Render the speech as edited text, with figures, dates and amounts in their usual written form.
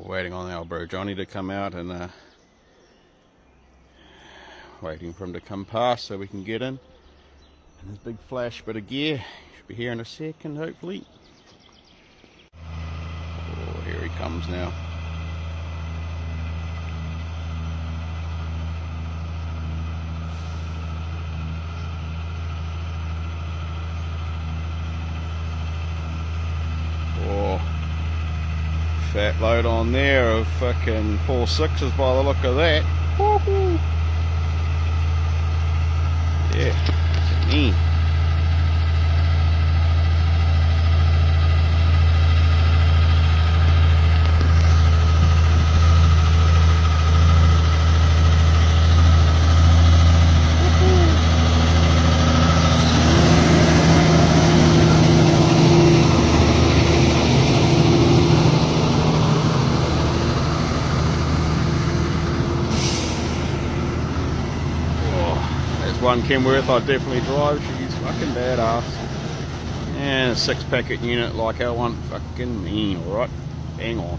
waiting on our bro Johnny to come out and waiting for him to come past so we can get in. And this big flash bit of gear should be here in a second, hopefully. Oh, here he comes now. Oh, fat load on there of fucking 4.6s by the look of that. Woohoo! Yeah, mean. One Kenworth I'd definitely drive. She's fucking badass. And a 6-packet unit like our one. Fucking mean, alright? Bang on.